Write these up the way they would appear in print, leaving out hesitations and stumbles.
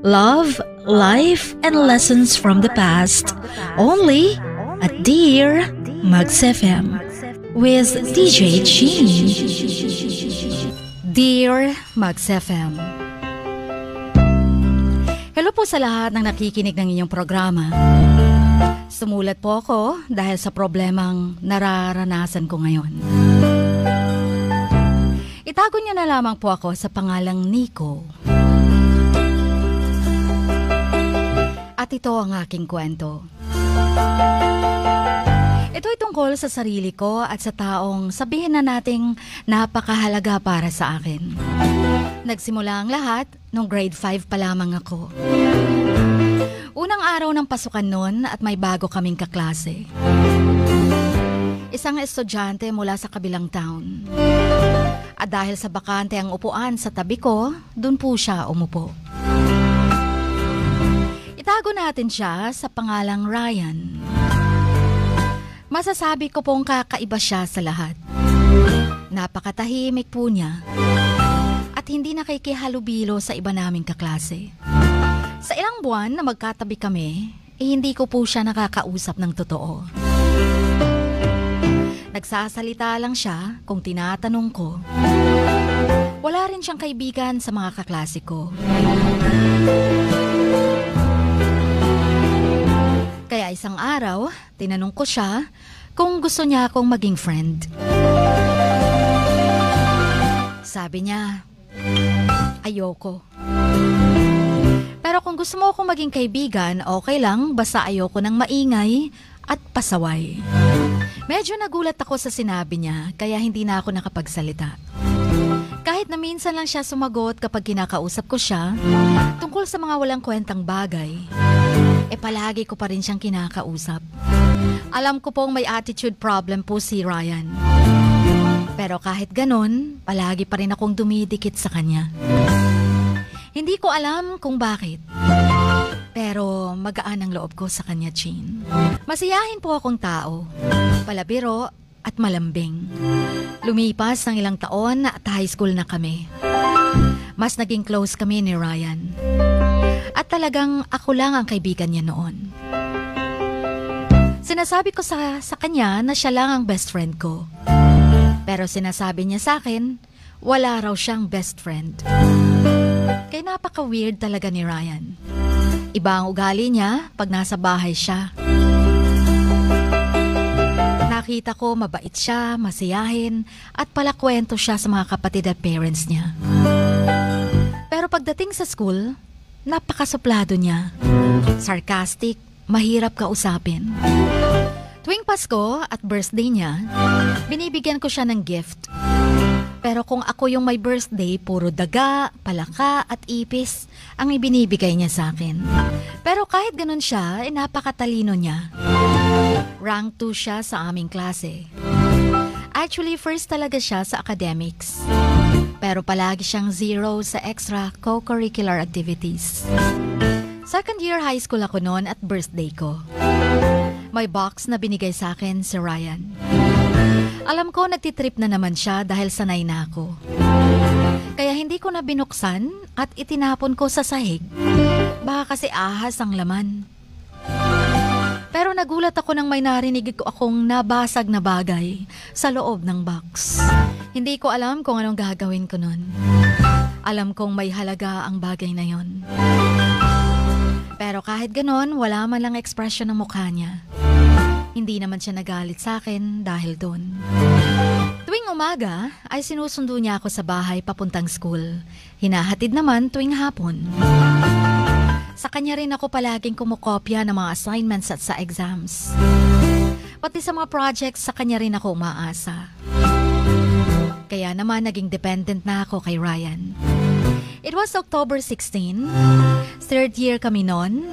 Love, life, and lessons from the past. Only at Dear Mags FM with DJ Gene. Dear Mags FM. Hello po sa lahat ng nakikinig ng inyong programa. Sumulat po ako dahil sa problemang nararanasan ko ngayon. Itago niyo na lamang po ako sa pangalang Nico. At ito ang aking kwento. Ito'y tungkol sa sarili ko at sa taong sabihin na nating napakahalaga para sa akin. Nagsimula ang lahat nung grade 5 pa lamang ako. Unang araw ng pasukan noon at may bago kaming kaklase. Isang estudyante mula sa kabilang town. At dahil sa bakante ang upuan sa tabi ko, dun po siya umupo. Itago natin siya sa pangalang Ryan. Masasabi ko pong kakaiba siya sa lahat. Napakatahimik po niya at hindi nakikihalubilo sa iba naming kaklase. Sa ilang buwan na magkatabi kami, hindi ko po siya nakakausap ng totoo. Nagsasalita lang siya kung tinatanong ko. Wala rin siyang kaibigan sa mga kaklase ko. Kaya isang araw, tinanong ko siya kung gusto niya akong maging friend. Sabi niya, ayoko. Pero kung gusto mo akong maging kaibigan, okay lang, basta ayoko ng maingay at pasaway. Medyo nagulat ako sa sinabi niya, kaya hindi na ako nakapagsalita. Kahit na minsan lang siya sumagot kapag kinakausap ko siya, tungkol sa mga walang kwentang bagay, palagi ko pa rin siyang kinakausap. Alam ko pong may attitude problem po si Ryan. Pero kahit ganon, palagi pa rin akong dumidikit sa kanya. Hindi ko alam kung bakit. Pero magaan ang loob ko sa kanya, Chin. Masiyahin po akong tao, palabiro at malambing. Lumipas ng ilang taon at high school na kami. Mas naging close kami ni Ryan. At talagang ako lang ang kaibigan niya noon. Sinasabi ko sa kanya na siya lang ang best friend ko. Pero sinasabi niya sa akin, wala raw siyang best friend. Kaya napaka-weird talaga ni Ryan. Iba ang ugali niya pag nasa bahay siya. Nakita ko mabait siya, masiyahin, at palakwento siya sa mga kapatid at parents niya. Pero pagdating sa school, napakasuplado niya. Sarcastic, mahirap kausapin. Tuwing Pasko at birthday niya, binibigyan ko siya ng gift. Pero kung ako yung may birthday, puro daga, palaka at ipis ang ibinibigay niya sa akin. Pero kahit ganun siya, napakatalino niya. Rank 2 siya sa aming klase. Actually, first talaga siya sa academics. Pero palagi siyang 0 sa extra co-curricular activities. Second year high school ako noon at birthday ko. May box na binigay sa akin si Ryan. Alam ko nagtitrip na naman siya dahil sanay na ako. Kaya hindi ko na binuksan at itinapon ko sa sahig. Baka kasi ahas ang laman. Pero nagulat ako nang may narinig ko akong nabasag na bagay sa loob ng box. Hindi ko alam kung anong gagawin ko nun. Alam kong may halaga ang bagay na yon. Pero kahit ganon, wala man lang ekspresyon ng mukha niya. Hindi naman siya nagalit sa akin dahil doon. Tuwing umaga ay sinusundo niya ako sa bahay papuntang school. Hinahatid naman tuwing hapon. Sa kanya rin ako palaging kumukopya ng mga assignments at sa exams. Pati sa mga projects, sa kanya rin ako umaasa. Kaya naman naging dependent na ako kay Ryan. It was October 16, third year kami noon,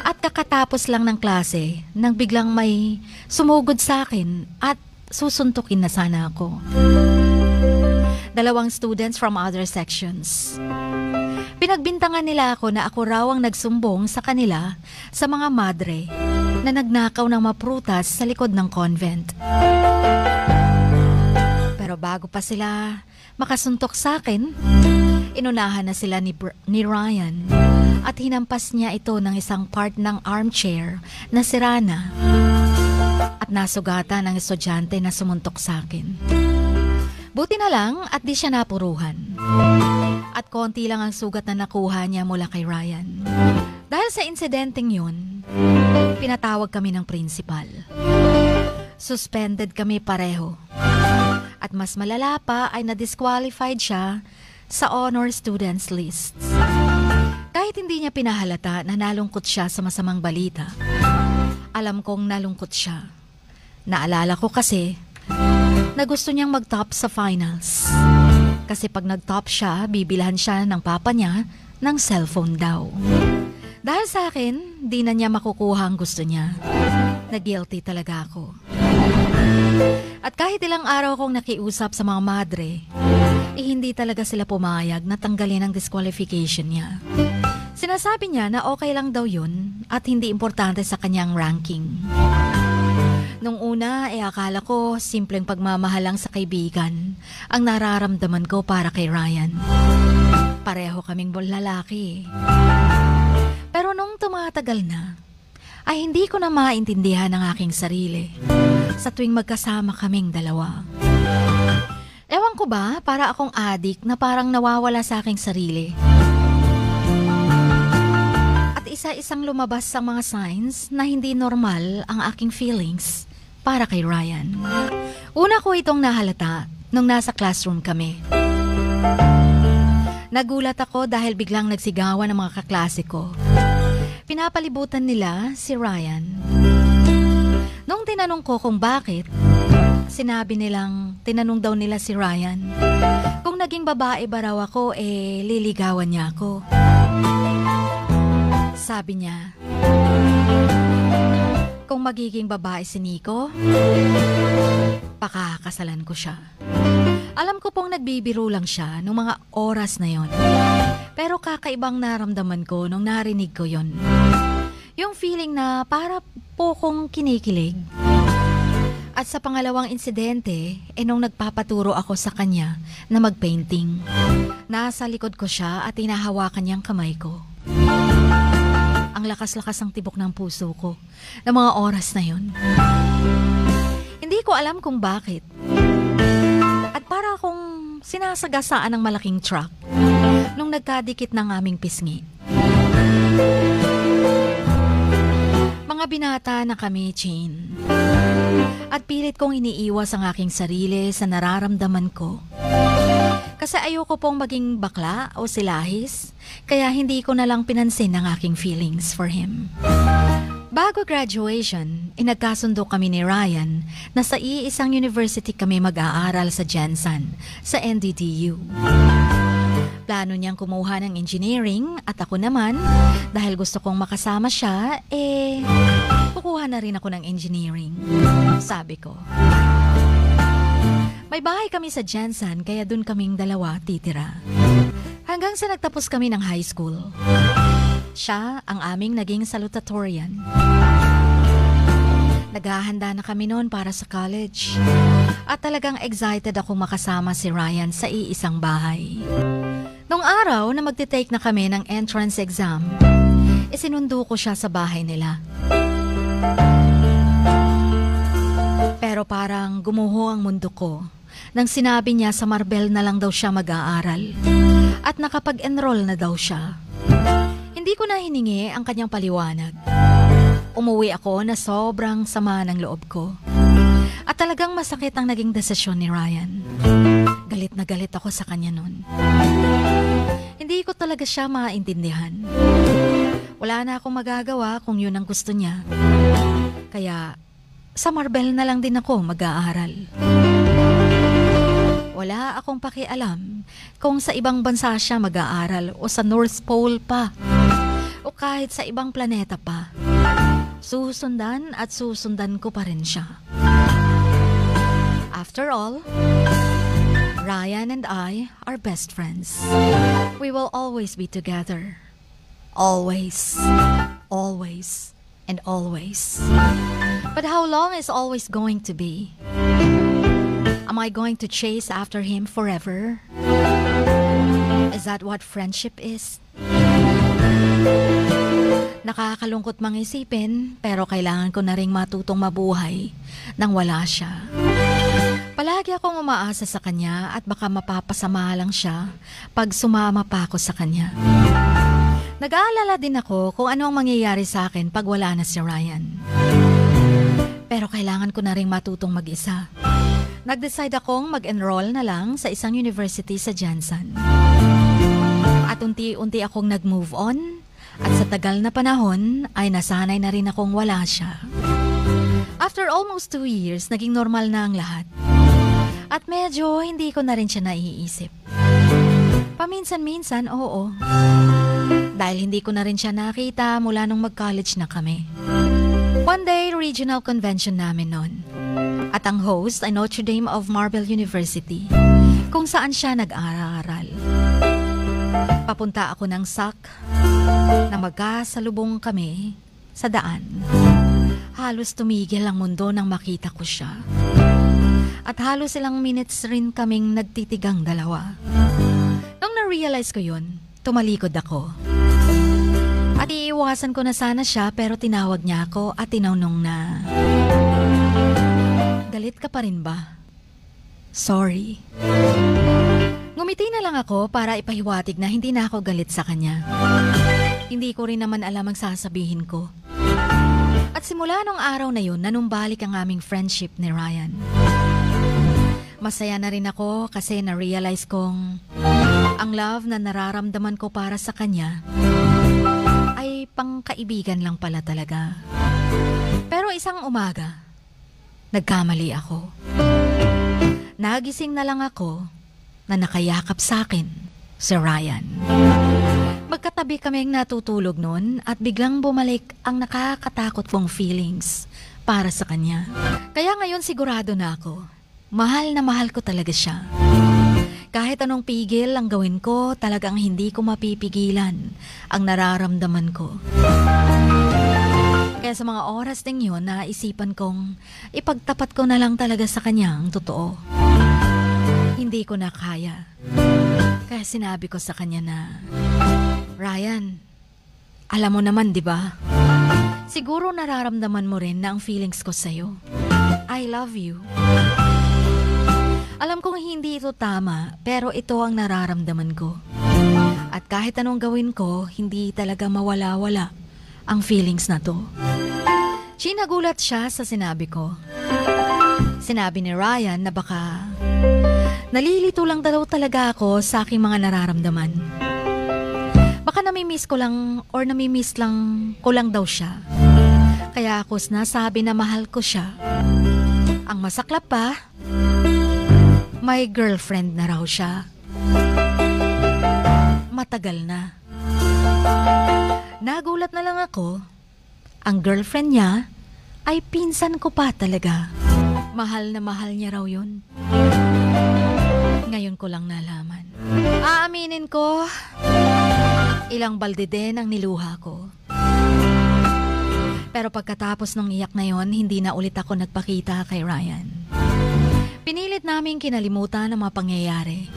at kakatapos lang ng klase nang biglang may sumugod sa akin at susuntukin na sana ako. 2 students from other sections. Pinagbintangan nila ako na ako raw ang nagsumbong sa kanila sa mga madre na nagnakaw ng maprutas sa likod ng convent. Pero bago pa sila makasuntok sa akin, inunahan na sila ni Ryan at hinampas niya ito ng isang part ng armchair na sira na at nasugatan ng estudyante na sumuntok sa akin. Buti na lang at di siya napuruhan. At konti lang ang sugat na nakuha niya mula kay Ryan. Dahil sa insidenteng yun, pinatawag kami ng principal. Suspended kami pareho. At mas malala pa ay na-disqualified siya sa honor students list. Kahit hindi niya pinahalata na nalungkot siya sa masamang balita, alam kong nalungkot siya. Naalala ko kasi na gusto niyang mag-top sa finals. Kasi pag nag-top siya, bibilhan siya ng papa niya ng cellphone daw. Dahil sa akin, di na niya makukuha ang gusto niya. Na-guilty talaga ako. At kahit ilang araw kong nakiusap sa mga madre, hindi talaga sila pumayag na tanggalin ang disqualification niya. Sinasabi niya na okay lang daw yun at hindi importante sa kanyang ranking. Nung una, akala ko simpleng pagmamahal lang sa kaibigan ang nararamdaman ko para kay Ryan. Pareho kaming lalaki. Pero nung tumatagal na, ay hindi ko na maintindihan ang aking sarili sa tuwing magkasama kaming dalawa. Ewan ko ba, para akong addict na parang nawawala sa aking sarili. At isa-isang lumabas sa mga signs na hindi normal ang aking feelings para kay Ryan. Una ko itong nahalata nung nasa classroom kami. Nagulat ako dahil biglang nagsigawan ng mga kaklase ko. Pinapalibutan nila si Ryan. Nung tinanong ko kung bakit, sinabi nilang tinanong daw nila si Ryan kung naging babae ba raw ako, liligawan niya ako. Sabi niya, kung magiging babae si Nico, pakakasalan ko siya. Alam ko pong nagbibiro lang siya nung mga oras na yon. Pero kakaibang naramdaman ko nung narinig ko yon. Yung feeling na para po kong kinikilig. At sa pangalawang insidente, nung nagpapaturo ako sa kanya na magpainting, nasa likod ko siya at hinahawakan niyang kamay ko. Ang lakas-lakas ng tibok ng puso ko ng mga oras na yun. Hindi ko alam kung bakit. At para akong sinasagasaan ng malaking truck nung nagkadikit ng aming pisngi. Mga binata na kami, Chin. At pilit kong iniiwas ang aking sarili sa nararamdaman ko. Kasi ayoko pong maging bakla o silahis, kaya hindi ko na lang pinansin ang aking feelings for him. Bago graduation, nagkasundo kami ni Ryan na sa iisang university kami mag-aaral sa Jensen, sa NDTU. Plano niyang kumuha ng engineering at ako naman, dahil gusto kong makasama siya, kukuha na rin ako ng engineering. Sabi ko. May bahay kami sa Jensen kaya dun kaming dalawa titira. Hanggang sa nagtapos kami ng high school. Siya ang aming naging salutatorian. Naghahanda na kami noon para sa college. At talagang excited akong makasama si Ryan sa iisang bahay. Nung araw na magte-take na kami ng entrance exam, isinundo ko siya sa bahay nila. Pero parang gumuho ang mundo ko nang sinabi niya sa Marbel na lang daw siya mag-aaral at nakapag-enroll na daw siya. Hindi ko na hiningi ang kanyang paliwanag. Umuwi ako na sobrang sama ng loob ko. At talagang masakit ang naging desisyon ni Ryan. Galit na galit ako sa kanya nun. Hindi ko talaga siya maintindihan. Wala na akong magagawa kung yun ang gusto niya. Kaya sa Marbel na lang din ako mag-aaral. Wala akong pakialam kung sa ibang bansa siya mag-aaral o sa North Pole pa o kahit sa ibang planeta pa. Susundan at susundan ko pa rin siya. After all, Ryan and I are best friends. We will always be together. Always, always, and always. But how long is always going to be? Am I going to chase after him forever? Is that what friendship is? Nakakalungkot mang isipin, pero kailangan ko na ring matutong mabuhay nang wala siya. Palagi akong umaasa sa kanya at baka mapapasama lang siya pag sumama pa ako sa kanya. Nag-aalala din ako kung ano ang mangyayari sa akin pag wala na si Ryan. Pero kailangan ko na ring matutong mag-isa. Nag-decide akong mag-enroll na lang sa isang university sa Jansan. At unti-unti akong nag-move on at sa tagal na panahon ay nasanay na rin akong wala siya. After almost 2 years, naging normal na ang lahat. At medyo hindi ko na rin siya naiisip. Paminsan-minsan, oo. Dahil hindi ko na rin siya nakita mula nung mag-college na kami. One day, regional convention namin noon. At ang host ay Notre Dame of Marble University, kung saan siya nag-aaral. Papunta ako ng SAC na magkasalubong kami sa daan. Halos tumigil ang mundo nang makita ko siya. At halos ilang minutes rin kaming nagtitigang dalawa. Nung na-realize ko yun, tumalikod ako. At iiwasan ko na sana siya pero tinawag niya ako at tinanong na, "Galit ka pa rin ba?" "Sorry." Ngumiti na lang ako para ipahiwatig na hindi na ako galit sa kanya. Hindi ko rin naman alam ang sasabihin ko. At simula nung araw na yun, nanumbalik ang aming friendship ni Ryan. Masaya na rin ako kasi na-realize kong ang love na nararamdaman ko para sa kanya ay pangkaibigan lang pala talaga. Pero isang umaga, nagkamali ako. Nagising na lang ako na nakayakap sa akin si Ryan. Magkatabi kaming natutulog noon at biglang bumalik ang nakakatakot kong feelings para sa kanya. Kaya ngayon sigurado na ako, mahal na mahal ko talaga siya. Kahit anong pigil ang gawin ko, talagang hindi ko mapipigilan ang nararamdaman ko. Kaya sa mga oras ding yun, naisipan kong ipagtapat ko na lang talaga sa kanya ang totoo. Hindi ko na kaya. Kaya sinabi ko sa kanya na, "Ryan, alam mo naman, di ba? Siguro nararamdaman mo rin na ang feelings ko sa'yo. I love you. Alam kong hindi ito tama, pero ito ang nararamdaman ko. At kahit anong gawin ko, hindi talaga mawala-wala ang feelings na to." Nagulat siya sa sinabi ko. Sinabi ni Ryan na baka nalilito lang daw talaga ako sa aking mga nararamdaman. Baka namimiss ko lang or namimiss lang ko lang daw siya. Kaya ako nasabi na mahal ko siya. Ang masaklap pa, may girlfriend na raw siya. Matagal na. Nagulat na lang ako. Ang girlfriend niya ay pinsan ko pa talaga. Mahal na mahal niya raw yun. Ngayon ko lang nalaman. Aaminin ko, ilang balde din ang niluha ko. Pero pagkatapos ng iyak na yon, hindi na ulit ako nagpakita kay Ryan. Pinilit namin kinalimutan ang mga pangyayari.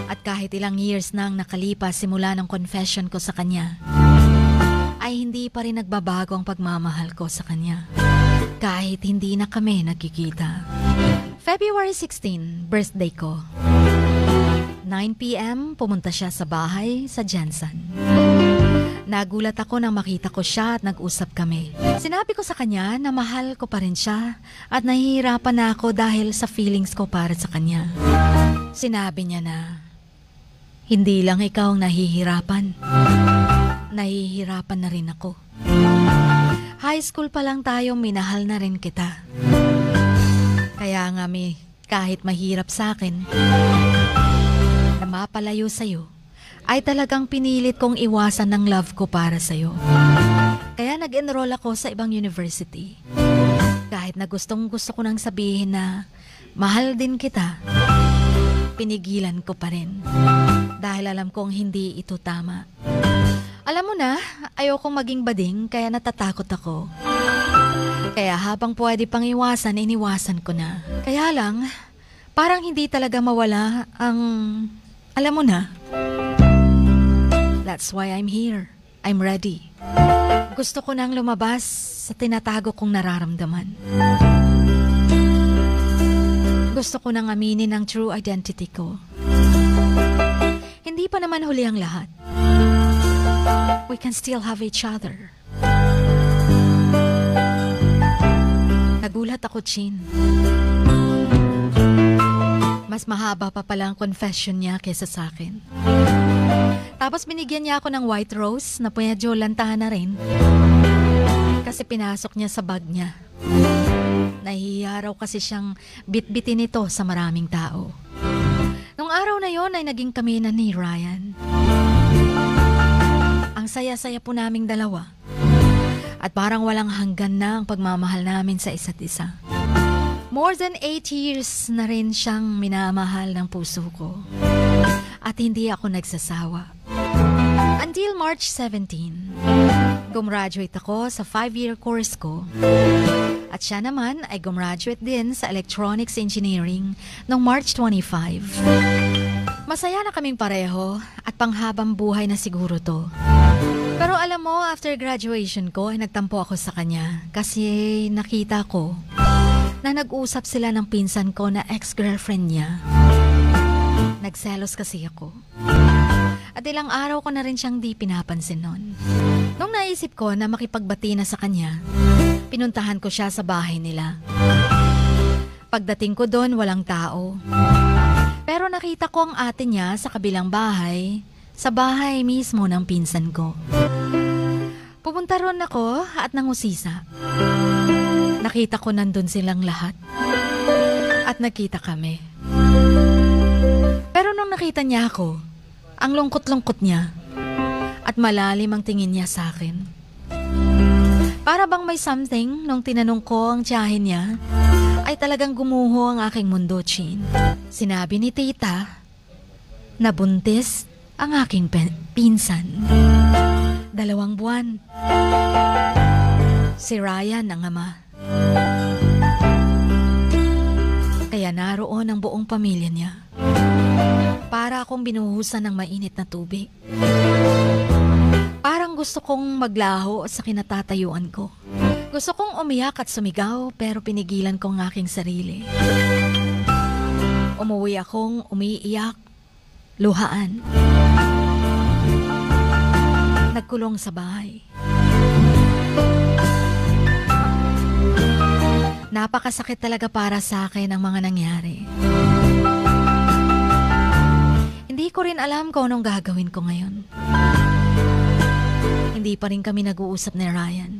At kahit ilang years nang nakalipas simula ng confession ko sa kanya, ay hindi pa rin nagbabago ang pagmamahal ko sa kanya. Kahit hindi na kami nagkikita. February 16, birthday ko. 9 p.m, pumunta siya sa bahay sa Jansan. Nagulat ako nang makita ko siya at nag-usap kami. Sinabi ko sa kanya na mahal ko pa rin siya at nahihirapan na ako dahil sa feelings ko para sa kanya. Sinabi niya na, "Hindi lang ikaw ang nahihirapan. Nahihirapan na rin ako. High school pa lang tayo, minahal na rin kita. Kaya nga kahit mahirap sa akin na mapalayo sa'yo, ay talagang pinilit kong iwasan ng love ko para sa'yo. Kaya nag-enroll ako sa ibang university. Kahit na gustong gusto ko nang sabihin na mahal din kita, pinigilan ko pa rin. Dahil alam kong hindi ito tama. Alam mo na, ayokong maging bading kaya natatakot ako. Kaya habang pwede pang iwasan, iniwasan ko na. Kaya lang, parang hindi talaga mawala ang, alam mo na, That's why I'm here. I'm ready. Gusto ko nang lumabas sa tinatago kong nararamdaman. Gusto ko nang aminin ang true identity ko. Hindi pa naman huli ang lahat. We can still have each other. Nagulat ako, Chin. Mas mahaba pa pala ang confession niya kesa sa akin. Tapos binigyan niya ako ng white rose na medyo lantahan na rin. Kasi pinasok niya sa bag niya. Nahihiya raw kasi siyang bitbitin ito sa maraming tao. Nung araw na yon ay naging kami na ni Ryan. Ang saya-saya po naming dalawa. At parang walang hanggan na ang pagmamahal namin sa isa't isa. More than 8 years na rin siyang minamahal ng puso ko. At hindi ako nagsasawa. Until March 17, gumraduate ako sa 5-year course ko. At siya naman ay gumraduate din sa Electronics Engineering noong March 25. Masaya na kaming pareho at panghabang buhay na siguro to. Pero alam mo, after graduation ko ay nagtampo ako sa kanya kasi nakita ko na nag-usap sila ng pinsan ko na ex-girlfriend niya. Nagselos kasi ako. At ilang araw ko na rin siyang di pinapansin nun. Nung naisip ko na makipagbati na sa kanya, pinuntahan ko siya sa bahay nila. Pagdating ko doon, walang tao. Pero nakita ko ang ate niya sa kabilang bahay, sa bahay mismo ng pinsan ko. Pupunta ron ako at nangusisa. Nakita ko nandun silang lahat. At nakita kami. Pero nung nakita niya ako, ang lungkot-lungkot niya at malalim ang tingin niya sa akin. Para bang may something nung tinanong ko ang tiyahin niya, ay talagang gumuho ang aking mundo, Chin. Sinabi ni tita na buntis ang aking pinsan. 2 buwan. Si Ryan ang ama. Kaya naroon ang buong pamilya niya. Para akong binuhusan ng mainit na tubig. Parang gusto kong maglaho sa kinatatayuan ko. Gusto kong umiyak at sumigaw pero pinigilan ko ang aking sarili. Umuwi akong umiiyak, luhaan. Nagkulong sa bahay. Napakasakit talaga para sa akin ang mga nangyari. Hindi ko rin alam kung anong gagawin ko ngayon. Hindi pa rin kami nag-uusap ni Ryan.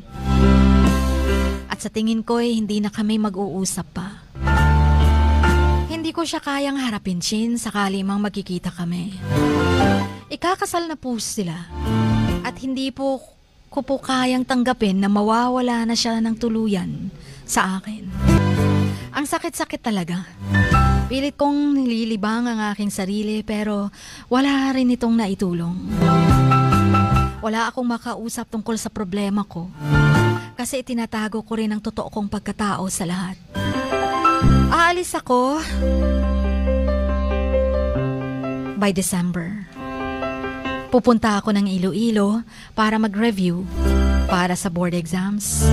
At sa tingin ko hindi na kami mag-uusap pa. Hindi ko siya kayang harapin, Chin, sakali mang magkikita kami. Ikakasal na po sila. At hindi po ko kayang tanggapin na mawawala na siya ng tuluyan sa akin. Ang sakit-sakit talaga. Pilit kong nililibang ang aking sarili pero wala rin itong naitulong. Wala akong makausap tungkol sa problema ko kasi itinatago ko rin ang totoo kong pagkatao sa lahat. Aalis ako by December. Pupunta ako ng Iloilo para mag-review para sa board exams.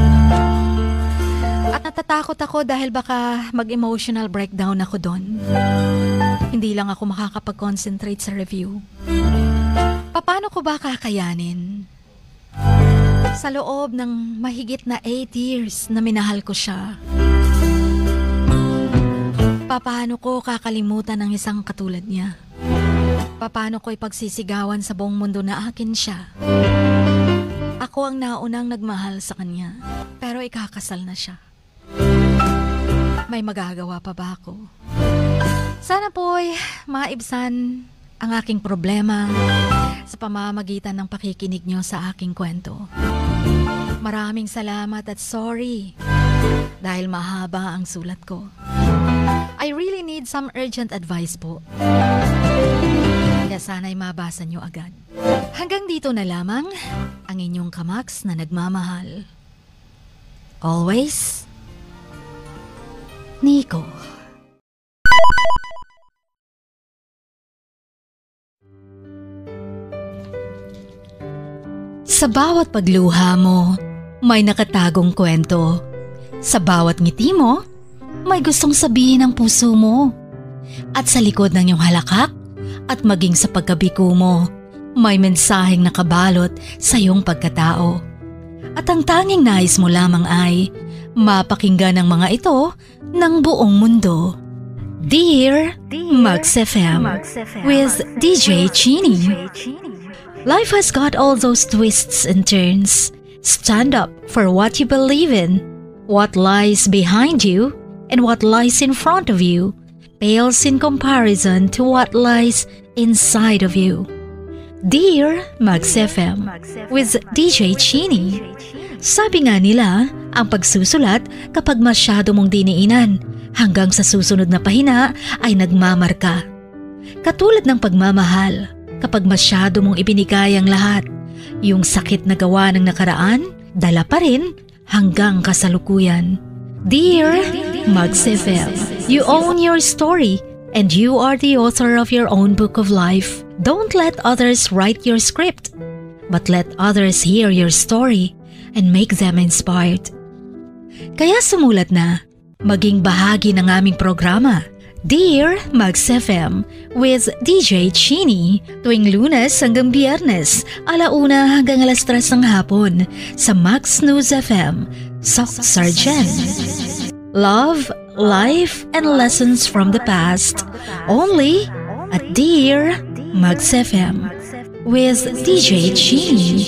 At natatakot ako dahil baka mag-emotional breakdown ako doon. Hindi lang ako makakapag-concentrate sa review. Paano ko ba kakayanin? Sa loob ng mahigit na 8 years na minahal ko siya. Paano ko kakalimutan ang isang katulad niya? Paano ko ipagsisigawan sa buong mundo na akin siya? Ako ang naunang nagmahal sa kanya, pero ikakasal na siya. May magagawa pa ba ako? Sana po'y maibsan ang aking problema sa pamamagitan ng pakikinig niyo sa aking kwento. Maraming salamat at sorry dahil mahaba ang sulat ko. I really need some urgent advice po. Kaya sana'y mabasa niyo agad. Hanggang dito na lamang ang inyong kamaks na nagmamahal. Always, Nico. Sa bawat pagluha mo, may nakatagong kwento. Sa bawat ngiti mo, may gustong sabihin ang puso mo. At sa likod ng iyong halakak at maging sa pagkabiko mo, may mensaheng nakabalot sa iyong pagkatao. At ang tanging nais mo lamang ay mapakinggan ang mga ito ng buong mundo. Dear Max FM with DJ Chini. Life has got all those twists and turns. Stand up for what you believe in. What lies behind you and what lies in front of you pales in comparison to what lies inside of you. Dear Max FM with DJ Chini. Sabi nga nila, ang pagsusulat kapag masyado mong diniinan hanggang sa susunod na pahina ay nagmamarka. Katulad ng pagmamahal, kapag masyado mong ibinigay ang lahat, yung sakit na gawa ng nakaraan, dala pa rin hanggang kasalukuyan. Dear Max FM, you own your story and you are the author of your own book of life. Don't let others write your script, but let others hear your story and make them inspired. Kaya sumulat na, maging bahagi ng aming programa, Dear Max FM with DJ Chini, tuwing Lunes hanggang Biyernes, 1:00 hanggang 3:00 ng hapon sa Max News FM, Sock Sargent. Love, life, and lessons from the past, only at Dear Max FM with DJ Chini.